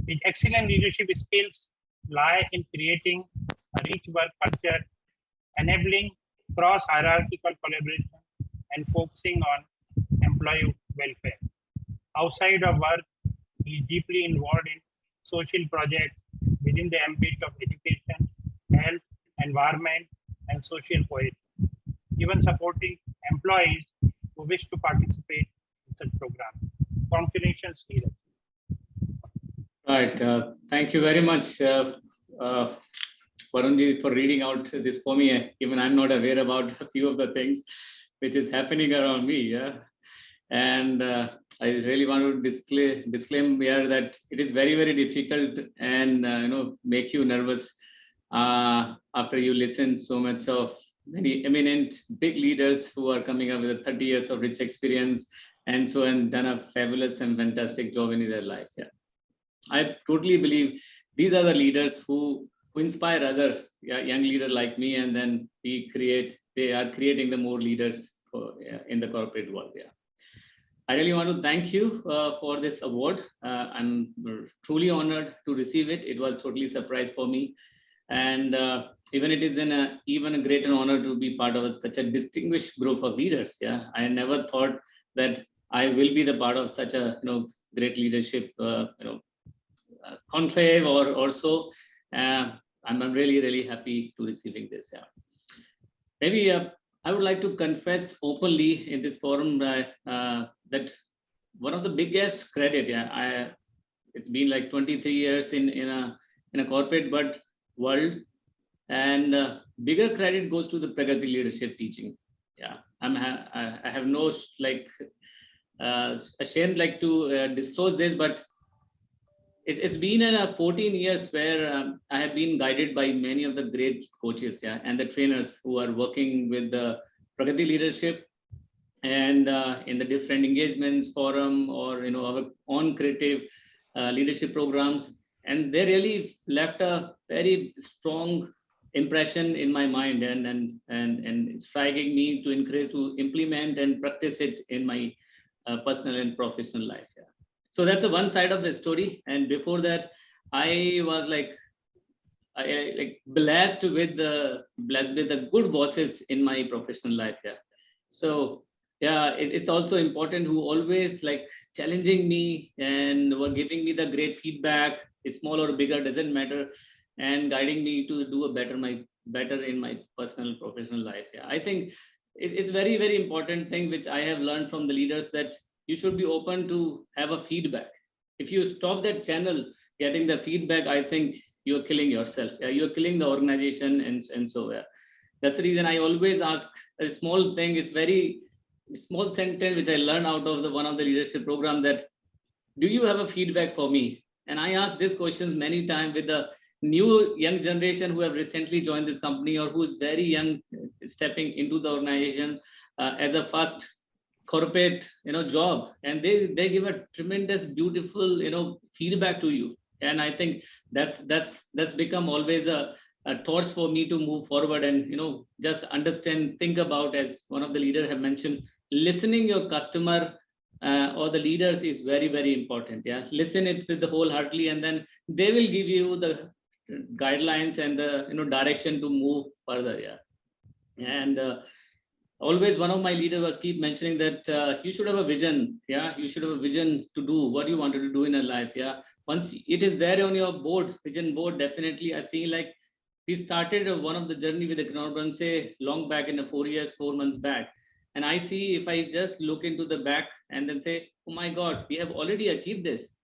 His excellent leadership skills lie in creating a rich work culture, enabling cross-hierarchical collaboration, and focusing on employee welfare. Outside of work, he is deeply involved in social projects within the ambit of education, health, environment, and social cohesion, even supporting employees who wish to participate in such programs. Congratulations, Neeraj. Right. Thank you very much, Varunji, for reading out this for me. Even I'm not aware about a few of the things which is happening around me. Yeah. And I really want to disclaim here that it is very, very difficult and make you nervous after you listen so much of many eminent big leaders who are coming up with 30 years of rich experience and so and done a fabulous and fantastic job in their life. Yeah, I totally believe these are the leaders who inspire other young leader like me, and then they are creating the more leaders in the corporate world. Yeah. I really want to thank you for this award. I'm truly honored to receive it. It was totally a surprise for me. And even it is even a greater honor to be part of such a distinguished group of leaders. Yeah, I never thought that I will be the part of such a great leadership conclave or so. I'm really, really happy to receiving this. Yeah. Maybe I would like to confess openly in this forum that one of the biggest credit, it's been like 23 years in a corporate world, and bigger credit goes to the Pragati leadership teaching. Yeah, I have no ashamed to disclose this, but it's been 14 years where I have been guided by many of the great coaches, and the trainers who are working with the Pragati leadership and in the different engagements, forum, or our own creative leadership programs, and they really left a very strong impression in my mind and striking me to encourage to implement and practice it in my personal and professional life. Yeah. So that's the one side of the story. And before that, I was blessed with the good bosses in my professional life. Yeah. So yeah, it's also important who always challenging me and were giving me the great feedback, small or bigger, doesn't matter, and guiding me to do better in my personal professional life. Yeah. I think it's very, very important thing which I have learned from the leaders, that you should be open to have a feedback. If you stop that channel getting the feedback, I think you're killing yourself. Yeah, you're killing the organization, and so yeah. That's the reason I always ask a small thing. It's very small sentence which I learned out of one of the leadership program, that do you have a feedback for me? And I ask these questions many times with the new young generation who have recently joined this company or who's very young, stepping into the organization as a first corporate job, and they give a tremendous beautiful feedback to you. And I think that's become always a torch for me to move forward and just understand, think about, as one of the leaders have mentioned, listening your customer or the leaders is very, very important. Yeah, listen it with the wholeheartedly, and then they will give you the guidelines and the direction to move further. Yeah. And always one of my leaders was keep mentioning that you should have a vision. Yeah, you should have a vision to do what you wanted to do in your life. Yeah, once it is there on your vision board, definitely. I've seen we started one of the journey with the Economic say long back in 4 months back, and I see if I just look into the back and then say, oh my God, we have already achieved this.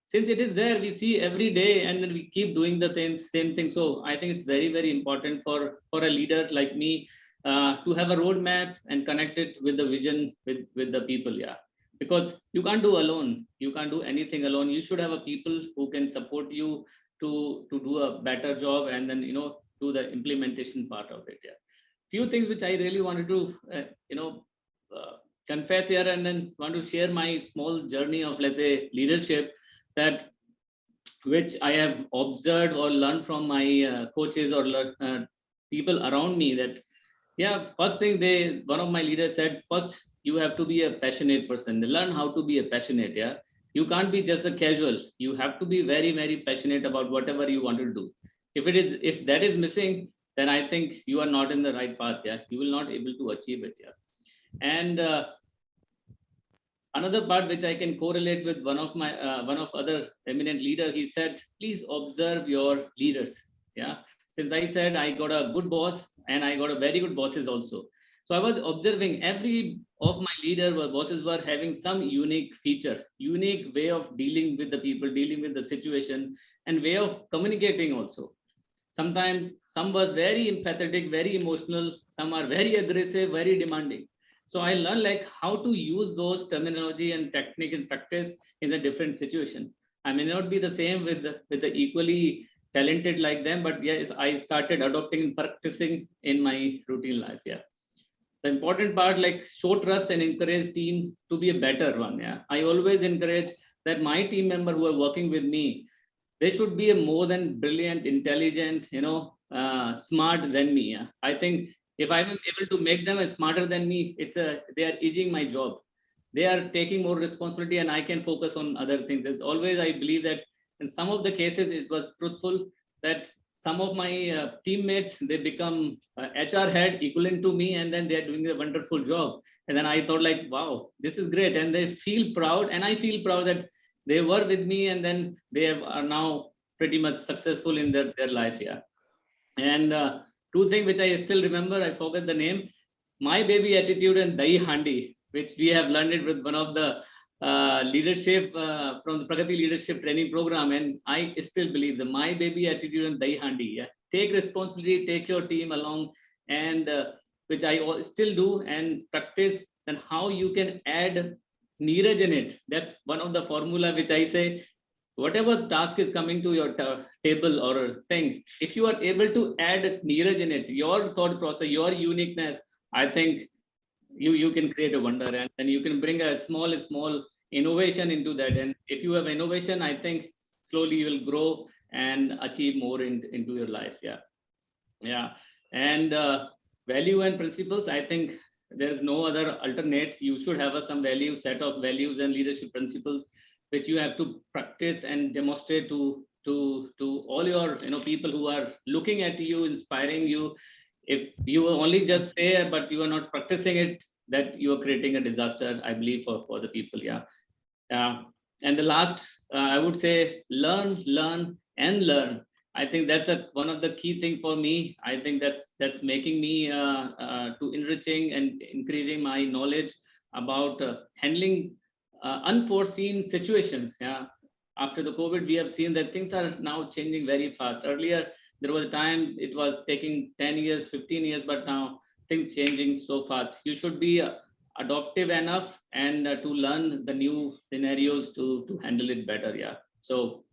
Since it is there, we see every day, and then we keep doing the same thing. So I think it's very, very important for a leader like me to have a roadmap and connect it with the vision with the people. Yeah, because you can't do alone. You can't do anything alone. You should have a people who can support you to do a better job, and then do the implementation part of it. Yeah, few things which I really wanted to confess here, and then want to share my small journey of, let's say, leadership, that which I have observed or learned from my coaches or people around me. That first thing one of my leaders said, first you have to be a passionate person. Learn how to be a passionate. Yeah, you can't be just a casual. You have to be very, very passionate about whatever you want to do. If that is missing, then I think you are not in the right path. Yeah, you will not able to achieve it. Yeah, and another part which I can correlate with one of other eminent leader, he said, please observe your leaders. Yeah. Since I said I got a good boss, and I got a very good bosses also. So I was observing every of my leader or bosses were having some unique feature, unique way of dealing with the people, dealing with the situation, and way of communicating also. Sometimes some was very empathetic, very emotional, some are very aggressive, very demanding. So I learned like how to use those terminology and technique and practice in a different situation. I may not be the same with the equally talented like them, but yes, I started adopting and practicing in my routine life. Yeah. The important part, like show trust and encourage team to be a better one. Yeah. I always encourage that my team member who are working with me, they should be a more than brilliant, intelligent, smart than me. Yeah. I think if I'm able to make them smarter than me, they are easing my job. They are taking more responsibility and I can focus on other things. As always, I believe that in some of the cases, it was truthful that some of my teammates, they become HR head equivalent to me, and then they're doing a wonderful job. And then I thought like, wow, this is great. And they feel proud, and I feel proud that they were with me, and then they are now pretty much successful in their life. Yeah. And two things which I still remember, I forget the name, my baby attitude and dahi handi, which we have learned it with one of the leadership from the Predatory leadership training program. And I still believe the my baby attitude and dahi handi. Yeah. Take responsibility, take your team along, and which I still do and practice. Then how you can add Neeraj in it. That's one of the formula which I say, whatever task is coming to your table or thing, if you are able to add Neeraj in it, your thought process, your uniqueness, I think you can create a wonder, and then you can bring a small innovation into that. And if you have innovation, I think slowly you will grow and achieve more into your life. Yeah. Yeah. And value and principles, I think there's no other alternate. You should have some value, set of values and leadership principles, which you have to practice and demonstrate to all your people who are looking at you, inspiring you. If you only just say but you are not practicing it, that you are creating a disaster, I believe, for the people. Yeah. And the last, I would say, learn and learn. I think that's one of the key thing for me. I think that's making me to enriching and increasing my knowledge about handling unforeseen situations. Yeah. After the COVID, we have seen that things are now changing very fast. Earlier, there was a time it was taking 10 years, 15 years, but now things changing so fast. You should be adaptive enough and to learn the new scenarios to handle it better. Yeah. So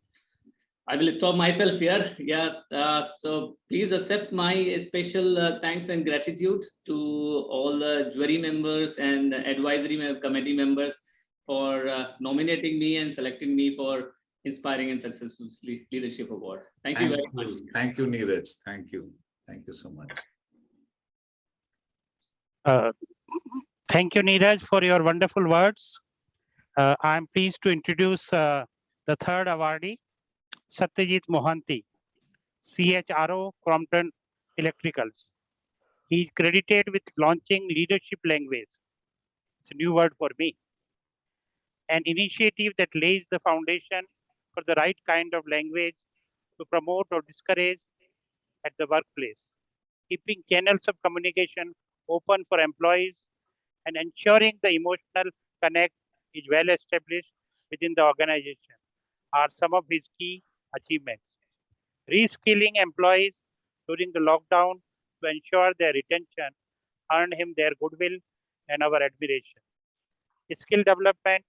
I will stop myself here. Yeah. So please accept my special thanks and gratitude to all the jury members and advisory committee members for nominating me and selecting me for Inspiring and Successful Leadership Award. Thank you very much. Thank you, Neeraj. Thank you. Thank you so much. Thank you, Neeraj, for your wonderful words. I'm pleased to introduce the third awardee, Satyajit Mohanty, CHRO, Crompton Electricals. He is credited with launching leadership language. It's a new word for me. An initiative that lays the foundation for the right kind of language to promote or discourage at the workplace, keeping channels of communication open for employees and ensuring the emotional connect is well established within the organization are some of his key achievements. Reskilling employees during the lockdown to ensure their retention earned him their goodwill and our admiration. Skill development,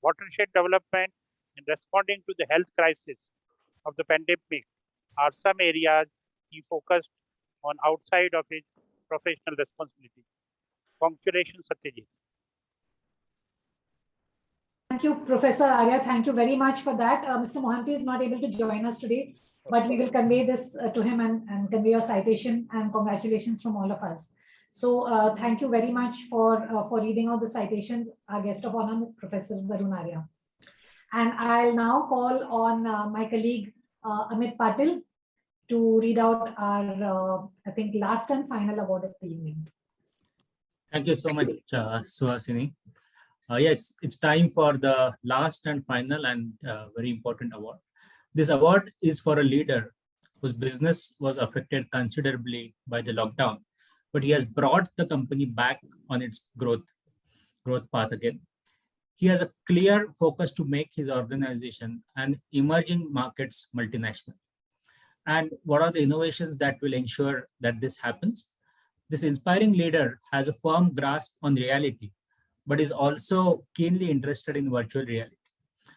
watershed development, and responding to the health crisis of the pandemic are some areas he focused on outside of his professional responsibility. Congratulations, Satyajit. Thank you, Professor Arya. Thank you very much for that. Mr. Mohanty is not able to join us today, but we will convey this to him and convey your citation and congratulations from all of us. So thank you very much for reading out the citations, our guest of honor, Professor Arun Arya. And I'll now call on my colleague, Amit Patil, to read out our, I think, last and final award of the evening. Thank you so much, Suhasini. Yes, it's time for the last and final and very important award. This award is for a leader whose business was affected considerably by the lockdown but he has brought the company back on its growth path again. He has a clear focus to make his organization an emerging markets multinational. And what are the innovations that will ensure that this happens? This inspiring leader has a firm grasp on reality, but is also keenly interested in virtual reality.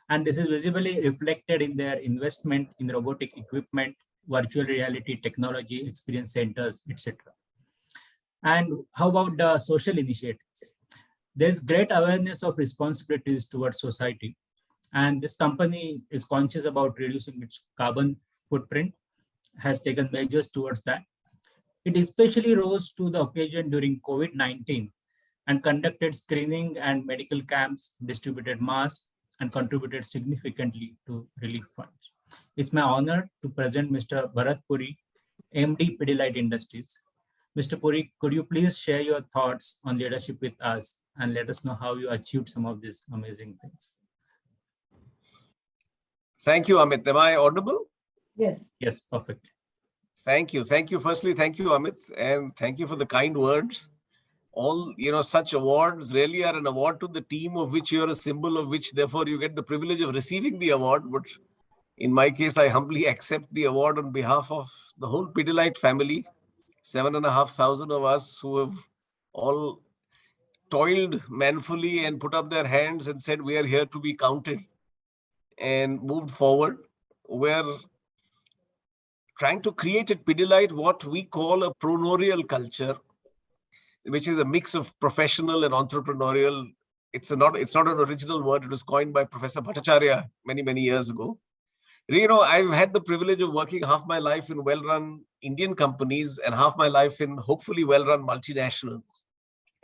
And this is visibly reflected in their investment in robotic equipment, virtual reality technology, experience centers, etc. And how about the social initiatives? There's great awareness of responsibilities towards society. And this company is conscious about reducing its carbon footprint, has taken measures towards that. It especially rose to the occasion during COVID-19 and conducted screening and medical camps, distributed masks, and contributed significantly to relief funds. It's my honor to present Mr. Bharat Puri, MD Pidilite Industries. Mr. Puri, could you please share your thoughts on leadership with us and let us know how you achieved some of these amazing things? Thank you, Amit. Am I audible? Yes. Yes, perfect. Thank you. Thank you. Firstly, thank you, Amit, and thank you for the kind words. All, such awards really are an award to the team of which you're a symbol, of which therefore you get the privilege of receiving the award. But in my case, I humbly accept the award on behalf of the whole Pidilite family, 7,500 of us who have all toiled manfully and put up their hands and said, we are here to be counted, and moved forward. We're trying to create at Pidilite what we call a pronorial culture, which is a mix of professional and entrepreneurial. It's not an original word. It was coined by Professor Bhattacharya many years ago. I've had the privilege of working half my life in well-run Indian companies and half my life in hopefully well-run multinationals.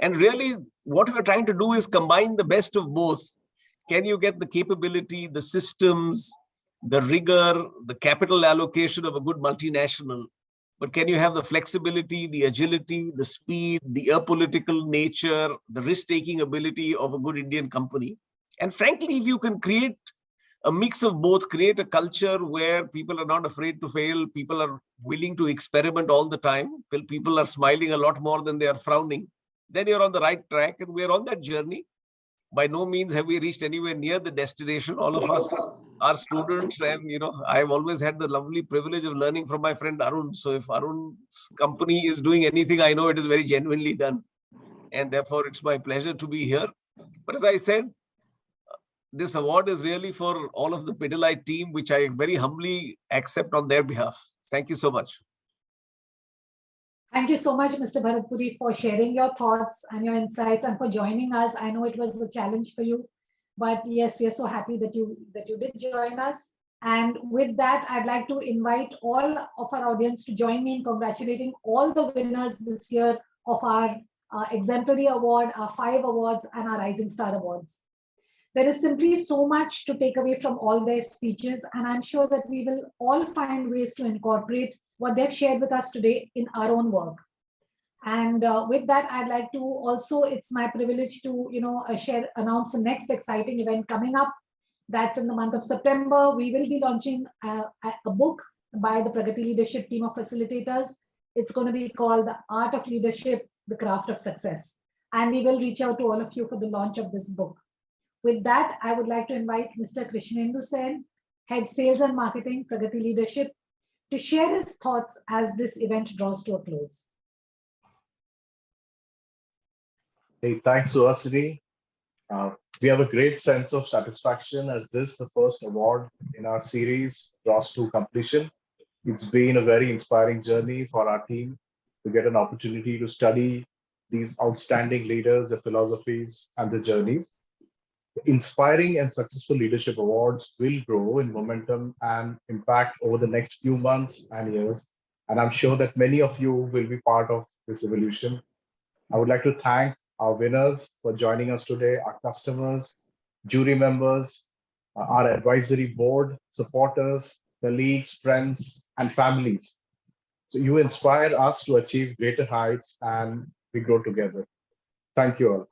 And really, what we're trying to do is combine the best of both. Can you get the capability, the systems, the rigor, the capital allocation of a good multinational? But can you have the flexibility, the agility, the speed, the apolitical nature, the risk-taking ability of a good Indian company? And frankly, if you can create a mix of both, create a culture where people are not afraid to fail, people are willing to experiment all the time, people are smiling a lot more than they are frowning, then you're on the right track, and we're on that journey. By no means have we reached anywhere near the destination. All of us are students, and I've always had the lovely privilege of learning from my friend Arun. So if Arun's company is doing anything, I know it is very genuinely done, and therefore it's my pleasure to be here. But as I said, this award is really for all of the Pidilite team, which I very humbly accept on their behalf. Thank you so much. Thank you so much, Mr. Bharat Puri, for sharing your thoughts and your insights and for joining us. I know it was a challenge for you, but yes, we are so happy that you did join us. And with that, I'd like to invite all of our audience to join me in congratulating all the winners this year of our Exemplary Award, our 5 awards, and our Rising Star Awards. There is simply so much to take away from all their speeches, and I'm sure that we will all find ways to incorporate what they've shared with us today in our own work. And with that, I'd like to also, it's my privilege to, announce the next exciting event coming up. That's in the month of September. We will be launching a book by the Pragati Leadership team of facilitators. It's going to be called The Art of Leadership, The Craft of Success. And we will reach out to all of you for the launch of this book. With that, I would like to invite Mr. Krishnendu Sen, Head Sales and Marketing, Pragati Leadership, to share his thoughts as this event draws to a close. Hey, thanks, Suhasini. We have a great sense of satisfaction as this, the first award in our series, draws to completion. It's been a very inspiring journey for our team to get an opportunity to study these outstanding leaders, their philosophies, and their journeys. Inspiring and successful leadership awards will grow in momentum and impact over the next few months and years. And I'm sure that many of you will be part of this evolution. I would like to thank our winners for joining us today, our customers, jury members, our advisory board, supporters, colleagues, friends, and families. So you inspire us to achieve greater heights and we grow together. Thank you all.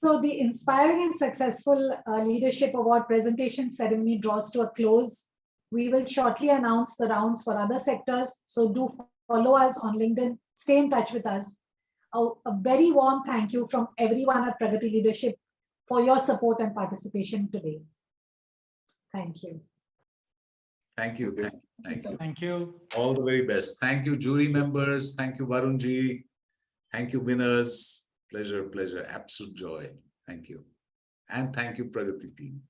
So the Inspiring and Successful Leadership Award presentation ceremony draws to a close. We will shortly announce the rounds for other sectors. So do follow us on LinkedIn, stay in touch with us. A very warm thank you from everyone at Pragati Leadership for your support and participation today. Thank you. Thank you. Thank you. Thank you. All the very best. Thank you, jury members. Thank you, Varunji. Thank you, winners. Pleasure, absolute joy. Thank you. And thank you, Pragati team.